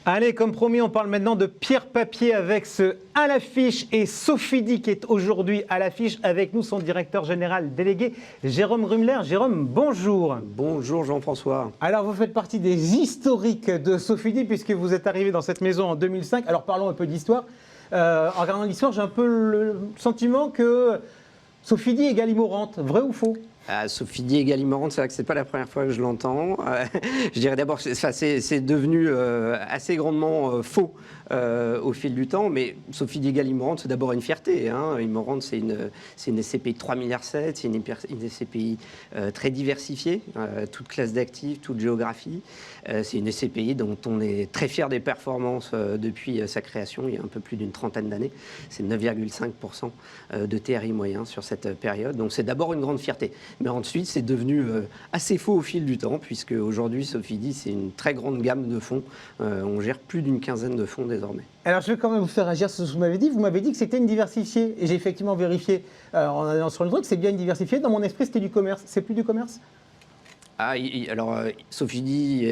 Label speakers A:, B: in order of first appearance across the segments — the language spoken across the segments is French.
A: Allez, comme promis, on parle maintenant de Pierre Papier avec ce À l'affiche et Sofidy qui est aujourd'hui à l'affiche avec nous, son directeur général délégué, Jérôme Rumler. Jérôme, bonjour.
B: Bonjour Jean-François.
A: Alors, vous faites partie des historiques de Sofidy puisque vous êtes arrivé dans cette maison en 2005. Alors, parlons un peu d'histoire. En regardant l'histoire, j'ai un peu le sentiment que Sofidy égale Immorente. Vrai ou faux ?
B: Sofidy égale Immorente, c'est vrai que ce n'est pas la première fois que je l'entends. Je dirais d'abord que c'est devenu assez grandement faux au fil du temps, mais Sofidy égale Immorente, c'est d'abord une fierté. Immorente, c'est une SCPI de 3,7 milliards, c'est une SCPI très diversifiée, toute classe d'actifs, toute géographie. C'est une SCPI dont on est très fier des performances depuis sa création, il y a un peu plus d'une trentaine d'années. C'est 9,5% de TRI moyen sur cette période. Donc c'est d'abord une grande fierté. Mais ensuite, c'est devenu assez faux au fil du temps, puisque aujourd'hui, Sofidy, c'est une très grande gamme de fonds. On gère plus d'une quinzaine de fonds désormais.
A: Alors, je vais quand même vous faire réagir sur ce que vous m'avez dit. Vous m'avez dit que c'était une diversifiée. Et j'ai effectivement vérifié en allant sur le truc, c'est bien une diversifiée. Dans mon esprit, c'était du commerce. C'est plus du commerce ?
B: Alors, Sofidy,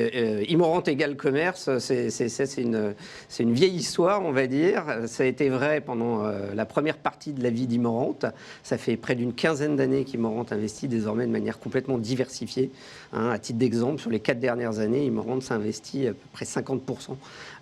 B: Immorente égale commerce, c'est une vieille histoire, on va dire. Ça a été vrai pendant la première partie de la vie d'Immorente. Ça fait près d'une quinzaine d'années qu'Immorente investit désormais de manière complètement diversifiée. À titre d'exemple, sur les 4 dernières années, Immorente s'investit à peu près 50%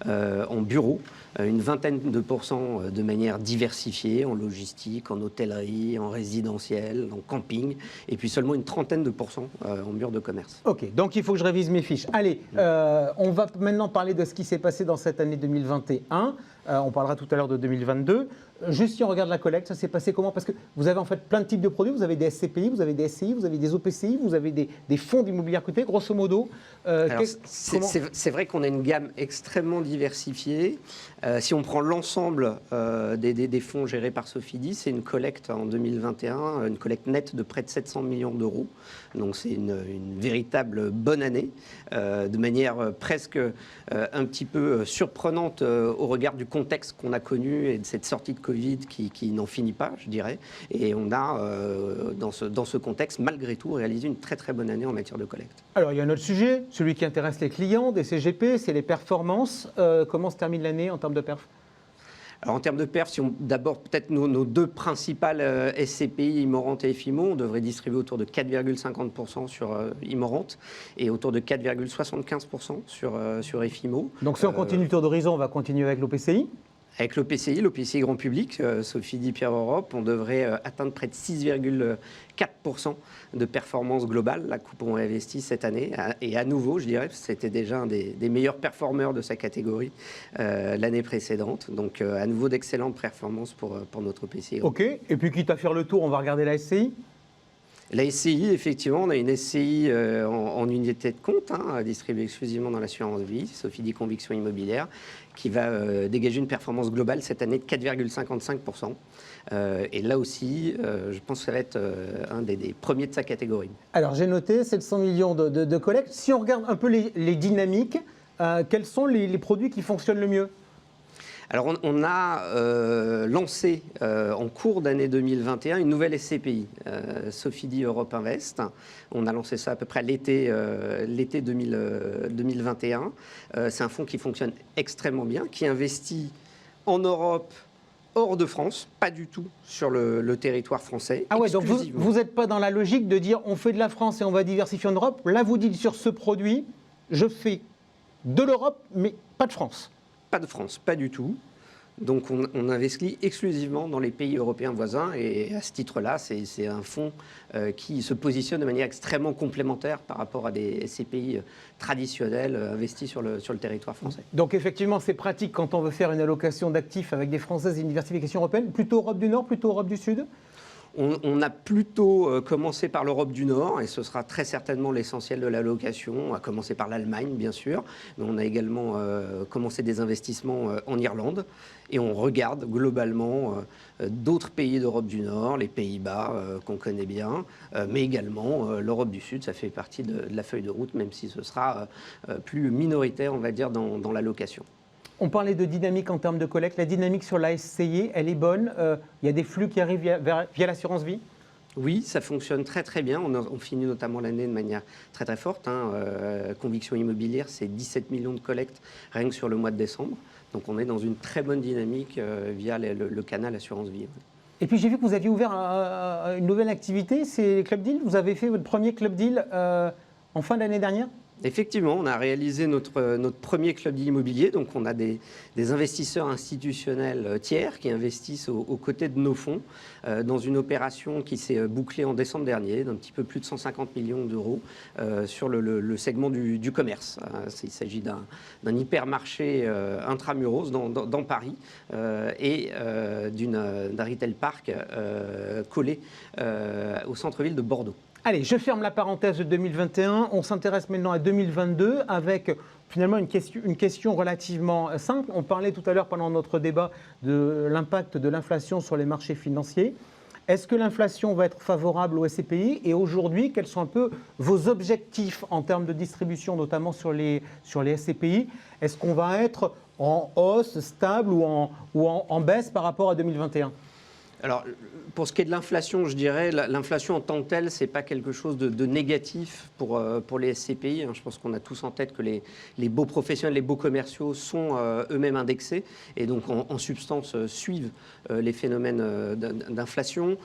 B: en bureau, une vingtaine de pourcents de manière diversifiée, en logistique, en hôtellerie, en résidentiel, en camping, et puis seulement une trentaine de pourcents en mur de commerce.
A: Ok, donc il faut que je révise mes fiches. Allez, on va maintenant parler de ce qui s'est passé dans cette année 2021. On parlera tout à l'heure de 2022. Juste si on regarde la collecte, ça s'est passé comment? Parce que vous avez en fait plein de types de produits. Vous avez des SCPI, vous avez des SCI, vous avez des OPCI, vous avez des fonds d'immobilier à côté, grosso modo.
B: C'est vrai qu'on a une gamme extrêmement diversifiée. Si on prend l'ensemble des fonds gérés par Sofidy, c'est une collecte en 2021, une collecte nette de près de 700 millions d'euros. Donc c'est une véritable bonne année, de manière presque un petit peu surprenante au regard du contexte qu'on a connu et de cette sortie de Covid qui n'en finit pas, je dirais. Et on a, dans ce contexte, malgré tout, réalisé une très très bonne année en matière de collecte.
A: Alors il y a un autre sujet, celui qui intéresse les clients des CGP, c'est les performances. Comment se termine l'année en termes de perf?
B: Alors en termes de perf, si on d'abord peut-être nos deux principales SCPI, Immorente et FIMO, on devrait distribuer autour de 4,50% sur Immorente et autour de 4,75% sur FIMO.
A: Donc si on continue le tour d'horizon, on va continuer avec l'OPCI.
B: Avec l'OPCI grand public, Sofidy Pierre Europe, on devrait atteindre près de 6,4% de performance globale, la coupon investi cette année. Et à nouveau, je dirais, c'était déjà un des meilleurs performeurs de sa catégorie l'année précédente. Donc à nouveau d'excellentes performances pour notre OPCI.
A: Ok, et puis quitte à faire le tour, on va regarder la SCI.
B: La SCI, effectivement, on a une SCI en unité de compte, distribuée exclusivement dans l'assurance vie, Sofidy Conviction Immobilière, qui va dégager une performance globale cette année de 4,55%. Et là aussi, je pense que ça va être un des premiers de sa catégorie.
A: Alors j'ai noté 700 millions de collectes. Si on regarde un peu les dynamiques, quels sont les produits qui fonctionnent le mieux?
B: Alors on a lancé en cours d'année 2021 une nouvelle SCPI, Sofidy Europe Invest. On a lancé ça à peu près l'été 2021. C'est un fonds qui fonctionne extrêmement bien, qui investit en Europe, hors de France, pas du tout sur le territoire français.
A: Ah ouais, donc vous n'êtes pas dans la logique de dire on fait de la France et on va diversifier en Europe. Là vous dites sur ce produit, je fais de l'Europe mais pas de France.
B: Pas de France, pas du tout. Donc on investit exclusivement dans les pays européens voisins et à ce titre-là, c'est un fonds qui se positionne de manière extrêmement complémentaire par rapport à des SCPI traditionnels investis sur le territoire français.
A: Donc effectivement, c'est pratique quand on veut faire une allocation d'actifs avec des Françaises et une diversification européenne. Plutôt Europe du Nord, plutôt Europe du Sud?
B: On a plutôt commencé par l'Europe du Nord et ce sera très certainement l'essentiel de l'allocation. On a commencé par l'Allemagne, bien sûr, mais on a également commencé des investissements en Irlande et on regarde globalement d'autres pays d'Europe du Nord, les Pays-Bas qu'on connaît bien, mais également l'Europe du Sud. Ça fait partie de la feuille de route, même si ce sera plus minoritaire, on va dire, dans l'allocation.
A: On parlait de dynamique en termes de collecte. La dynamique sur la SCI, elle est bonne. Il y a des flux qui arrivent via l'assurance vie?
B: Oui, ça fonctionne très très bien. On finit notamment l'année de manière très très forte. Conviction immobilière, c'est 17 millions de collectes rien que sur le mois de décembre. Donc on est dans une très bonne dynamique via le canal assurance vie.
A: Et puis j'ai vu que vous aviez ouvert une nouvelle activité, c'est Club Deal. Vous avez fait votre premier Club Deal en fin d'année dernière?
B: Effectivement, on a réalisé notre premier club immobilier. Donc, on a des investisseurs institutionnels tiers qui investissent aux côtés de nos fonds dans une opération qui s'est bouclée en décembre dernier d'un petit peu plus de 150 millions d'euros sur le segment du commerce. Il s'agit d'un hypermarché intramuros dans Paris et d'un retail park collé au centre-ville de Bordeaux.
A: Allez, je ferme la parenthèse de 2021. On s'intéresse maintenant à 2022 avec finalement une question relativement simple. On parlait tout à l'heure pendant notre débat de l'impact de l'inflation sur les marchés financiers. Est-ce que l'inflation va être favorable aux SCPI? Et aujourd'hui, quels sont un peu vos objectifs en termes de distribution, notamment sur les SCPI? Est-ce qu'on va être en hausse, stable ou en baisse par rapport à 2021?
B: Alors, pour ce qui est de l'inflation, je dirais, l'inflation en tant que telle, ce n'est pas quelque chose de négatif pour les SCPI. Je pense qu'on a tous en tête que les beaux professionnels, les beaux commerciaux sont eux-mêmes indexés et donc en substance suivent les phénomènes d'inflation.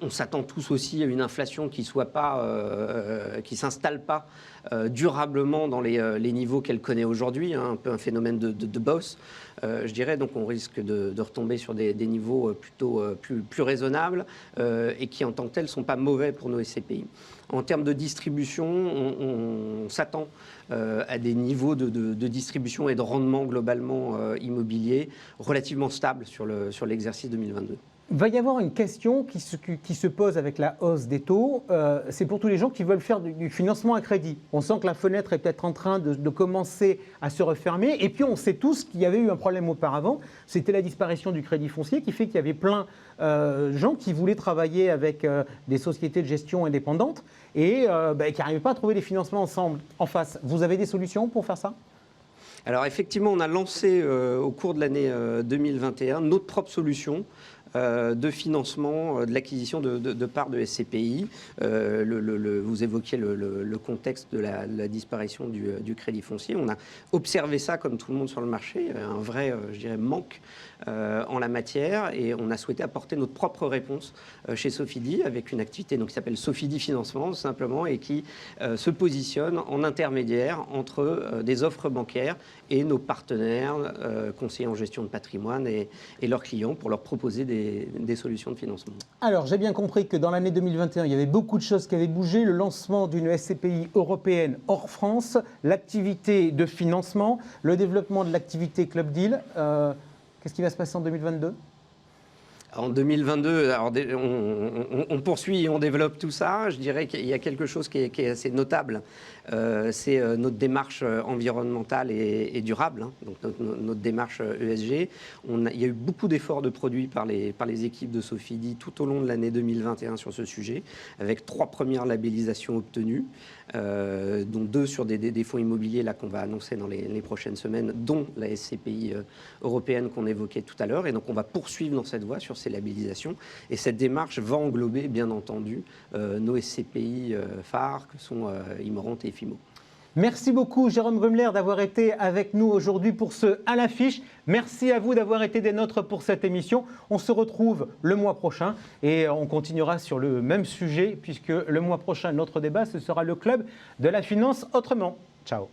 B: On s'attend tous aussi à une inflation qui ne s'installe pas durablement dans les niveaux qu'elle connaît aujourd'hui, un peu un phénomène de boss, je dirais. Donc on risque de retomber sur des niveaux plutôt plus raisonnables et qui en tant que tels ne sont pas mauvais pour nos SCPI. En termes de distribution, on s'attend à des niveaux de distribution et de rendement globalement immobilier relativement stables sur l'exercice 2022.
A: Il va y avoir une question qui se pose avec la hausse des taux. C'est pour tous les gens qui veulent faire du financement à crédit. On sent que la fenêtre est peut-être en train de commencer à se refermer. Et puis on sait tous qu'il y avait eu un problème auparavant. C'était la disparition du crédit foncier qui fait qu'il y avait plein de gens qui voulaient travailler avec des sociétés de gestion indépendantes et qui n'arrivaient pas à trouver des financements ensemble, en face. Vous avez des solutions pour faire ça ?
B: Alors effectivement, on a lancé au cours de l'année 2021 notre propre solution de financement de l'acquisition de parts de SCPI. Vous évoquiez le contexte de la disparition du crédit foncier. On a observé ça comme tout le monde sur le marché, un vrai, je dirais, manque en la matière et on a souhaité apporter notre propre réponse chez Sofidy avec une activité qui s'appelle Sofidy Financement tout simplement et qui se positionne en intermédiaire entre des offres bancaires et nos partenaires, conseillers en gestion de patrimoine et leurs clients pour leur proposer des solutions de financement.
A: Alors, j'ai bien compris que dans l'année 2021, il y avait beaucoup de choses qui avaient bougé. Le lancement d'une SCPI européenne hors France, l'activité de financement, le développement de l'activité Club Deal. Qu'est-ce qui va se passer en 2022 ?
B: En 2022, alors, on poursuit et on développe tout ça. Je dirais qu'il y a quelque chose qui est assez notable. C'est notre démarche environnementale et durable, donc notre démarche ESG. Il y a eu beaucoup d'efforts de produits par les équipes de Sofidy tout au long de l'année 2021 sur ce sujet, avec 3 premières labellisations obtenues, dont 2 sur des fonds immobiliers là qu'on va annoncer dans les prochaines semaines, dont la SCPI européenne qu'on évoquait tout à l'heure. Et donc on va poursuivre dans cette voie sur ces labellisations. Et cette démarche va englober, bien entendu, nos SCPI phares que sont Immorente et FIMO.
A: Merci beaucoup Jérôme Rumler d'avoir été avec nous aujourd'hui pour ce À l'affiche. Merci à vous d'avoir été des nôtres pour cette émission. On se retrouve le mois prochain et on continuera sur le même sujet puisque le mois prochain, notre débat, ce sera le club de la finance autrement. Ciao.